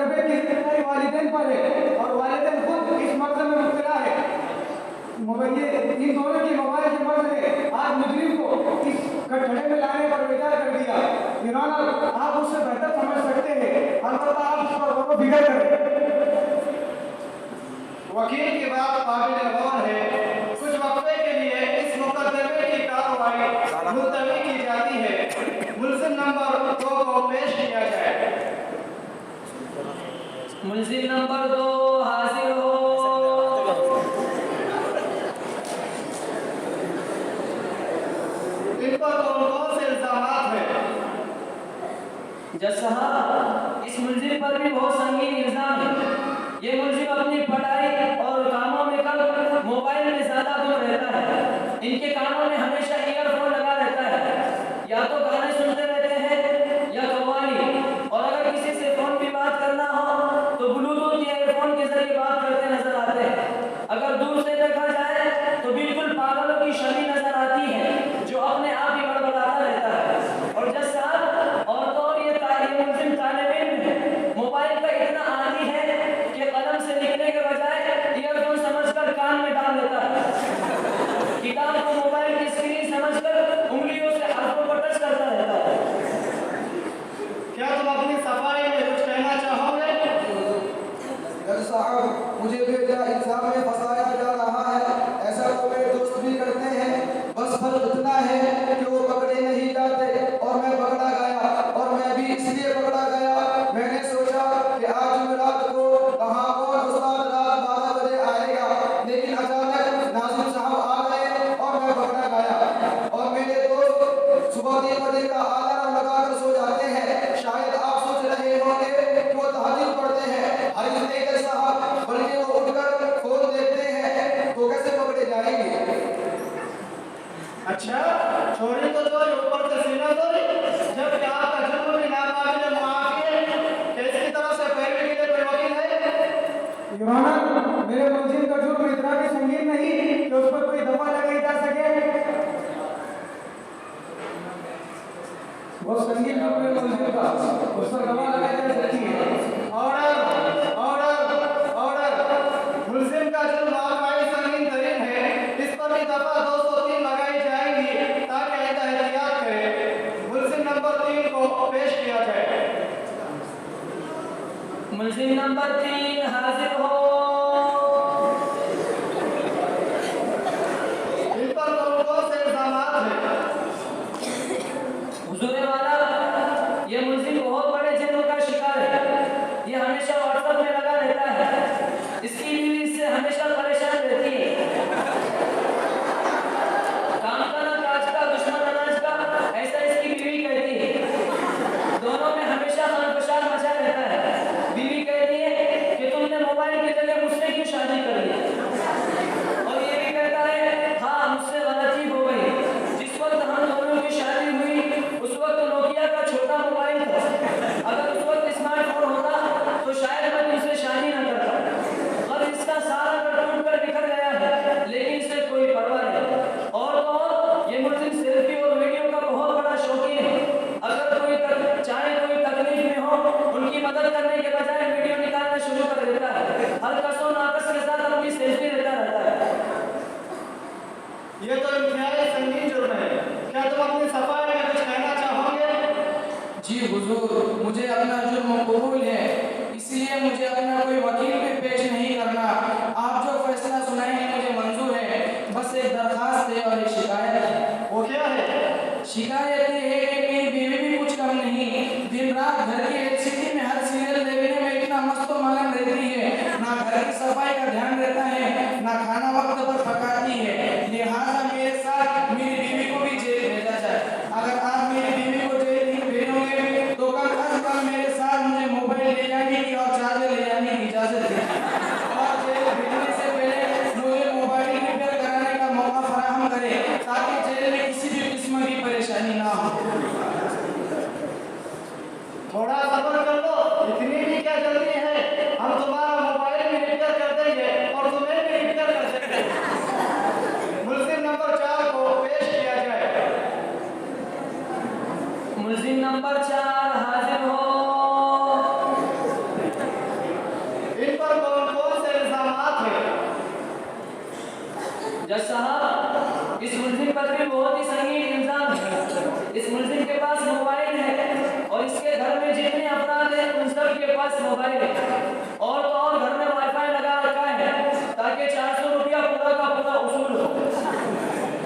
तरबियत की जिम्मेदारी वालिदैन पर है और वालिदैन खुद इस मर्ज में मुब्तला है। इन दोनों की मोबाइल के मर्ज ने आज मुजरिम को इस गड्ढे में लाने पर बेकार कर दिया। इन्होंने आप उससे बेहतर समझ सकते हैं, अलबत्ता आप उस पर गौर फिक्र करें। वकील की बात काबिल गौर है। कुछ वक्फे के लिए इस मुकदमे की कार्रवाई मुलतवी की जाती है। मुल्जिम नंबर 2 को पेश किया जाए। मुल्जिम नंबर 2 हाजिर हो। इन पर कौन से इल्जामात हैं? जज साहब, इस मुल्जिम पर भी बहुत संगीन इल्जाम है। ये मुल्जिम अपनी पढ़ाई और कामों में कम मोबाइल में ज्यादा दूर रहता है। इनके कानों में हमेशा ईयरफोन लगा रहता है, या तो गाने सुनते रहते हैं या कव्वाली, और अगर किसी से फोन पे बात करना हो तो ब्लूटूथ या ईयरफोन के जरिए बात करते नजर आते हैं। अगर दूर से देखा जाए तो बिल्कुल पागलों की शक्ल नजर आती है जो अपने आप ही बड़बड़ाता रहता है। और जज साहब, और तो और ये मुल्जिम तालिब इल्म है, मोबाइल का इतना आदी है कि कलम से लिखने के बजाय ईयरफोन समझकर कान में डाल लेता है। किताब को मोबाइल की स्क्रीन समझकर उंगलियों से हर्फों को टच करता रहता है। क्या तुम अपनी सफाई में कुछ कहना चाहोगे? जज साहब, मुझे बेजा इल्जाम में फंसाया जा रहा है। ऐसा तो मेरे दोस्त भी करते हैं, बस फर्क इतना है कि वो पकड़े नहीं जाते और मैं पकड़ा गया, और मैं भी इसलिए पकड़ा गया। मैंने सोचा कि आज जुमेरात को कहाँ कौन उस्ताद रात 12 बजे आएगा, लेकिन अचानक नाजिम साहब आ गए और मैं पकड़ा गया। और मेरे दोस्त सुबह 3 बजे का अलार्म लगाकर सो जाते हैं। शायद आप सोच रहे होंगे कि वो तहज्जुद पढ़ते हैं। हरगिज़ नहीं जज साहब, बल्कि वो उठकर फोन देखते हैं। तो कैसे पकड़े जाएंगे? अच्छा, छोरी तो चोरी, ऊपर से सीना चोरी। जब क्या आपका जुर्म भी नाकाबिल मुआफ़ी है, कैसी तरह से पैरवी के लिए कोई वकील है? योर ऑनर, मेरे मुल्जिम का जुर्म इतना भी संगीन नहीं कि उस पर कोई दफा लगाई जा सके। वो संगीन जुर्म है मुल्जिम का, उस पर दफा लगाई जा सकती है। Order, order, order. मुल्जिम का जुर्म वाकई संगीन तरीन है, इस पर भी दफा 203 लगाई जाएंगी ताकि एहतियात करें। मुल्जिम नंबर 3 को पेश किया जाए। मुल्जिम नंबर 3 हाजिर हो। इन पर कौन से इल्जामात हैं? हुजूर वाला, ये मुल्जिम बहुत बड़े जुर्म का शिकार है। ये हमेशा व्हाट्सएप में लगा रहता है। इसकी बीवी इससे हमेशा परेशान रहती है। काम का ना काज का, दुश्मन अनाज का, ऐसा इसकी बीवी कहती है। दोनों में हमेशा खलबशार मचा रहता है। बीवी कहती है कि तुमने मोबाइल की जगह मुझसे क्यों शादी कर ली, और ये भी कहता है हाँ, मुझसे गलती हो गई। जिस वक्त हम दोनों की शादी हुई उस वक्त नोकिया का छोटा मोबाइल था। अगर उस वक्त स्मार्टफोन होता तो शायद मैं तुमसे शादी न करता। और इसका सारा घर टूट कर बिखर गया है, लेकिन इसे कोई परवाह नहीं। और तो और ये मुल्जिम सेल्फी और वीडियो का बहुत बड़ा शौकीन है। अगर चाहे कोई तकलीफ में हो, उनकी मदद करने के बजाय वीडियो निकालना शुरू कर देता है। हर कसो नाकस के साथ अपनी सेल्फी लेता रहता है। ये तो इंतहाई संगीन जुर्म है। क्या तुम अपनी सफाई में कुछ कहना चाहोगे? जी हुजूर, मुझे अपना जुर्म कबूल है, इसलिए मुझे अपना कोई वकील भी पेश नहीं करना। आप जो फैसला सुनाएंगे मुझे मंजूर है। बस एक दरखास्त है और एक शिकायत है। वो क्या है? शिकायत ये है कि मेरी बीवी भी कुछ कम नहीं, दिन रात घर की एलसीडी में हर सीरियल देखने में इतना मस्त मगन रहती है। ना घर की सफाई का ध्यान रहता है, ना खाना वक्त पर पकाती है। लिहाजा मेरे साथ मेरी बीवी को भी जेल भेजा जाए। अगर आप मेरी बीवी को जेल नहीं भेजोगे तो कल अज कल मेरे साथ मुझे मोबाइल ले जाने की और चार्जर ले जाने की इजाजत है। और जेल भेजने से पहले मुझे मोबाइल रिपेयर कराने का मौका फराहम करें, ताकि जेल में किसी भी किस्म की परेशानी ना हो। थोड़ा सब्र कर लो, इतनी भी क्या जल्दी है? हम तुम्हारा मोबाइल भी रिपेयर कर देंगे और तुम्हें भी रिपेयर कर देंगे। मुल्जिम नंबर 4 को पेश किया जाए। मुल्जिम नंबर 4 हाजिर हो। इस मुलजिम के पास मोबाइल है और इसके घर में जितने अफराद हैं उन सब के पास मोबाइल है, और तो और घर में वाईफाई लगा रखा है ताकि 400 रुपया पूरा का पूरा वसूल हो।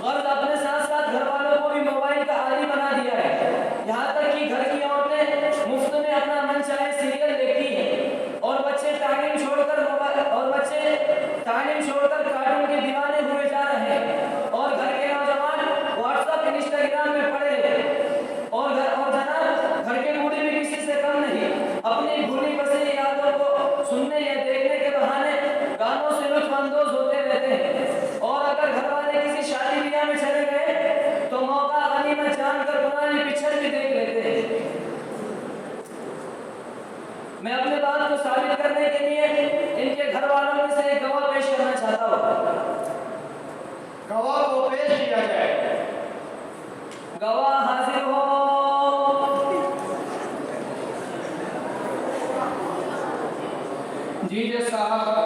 और अपने साथ साथ घर वालों को भी मोबाइल का आदी बना दिया है, यहाँ तक कि घर की औरतें मुफ्त में अपना मन चाहे सीरियल देखती हैं और बच्चे तालीम छोड़कर कार्टून के दीवाने हुए जा रहे हैं, और घर के नौजवान व्हाट्सएप इंस्टाग्राम में पड़े हैं, और जनाब घर के बूढ़े भी किसी से कम नहीं अपनी भूली बसी यादों को सुनने या देखने के बहाने गानों से लुत्फानंदोज होते रहते हैं। और अगर घर वाले किसी शादी ब्याह में चले गए तो मौका गनीमत जानकर पुरानी पिक्चर भी देख लेते हैं। मैं अपने बात को साबित करने के लिए इनके घर वालों में से एक गवाह पेश करना चाहता हूँ। गवाह को पेश किया जाए। गवाह हाजिर हो। जी साहब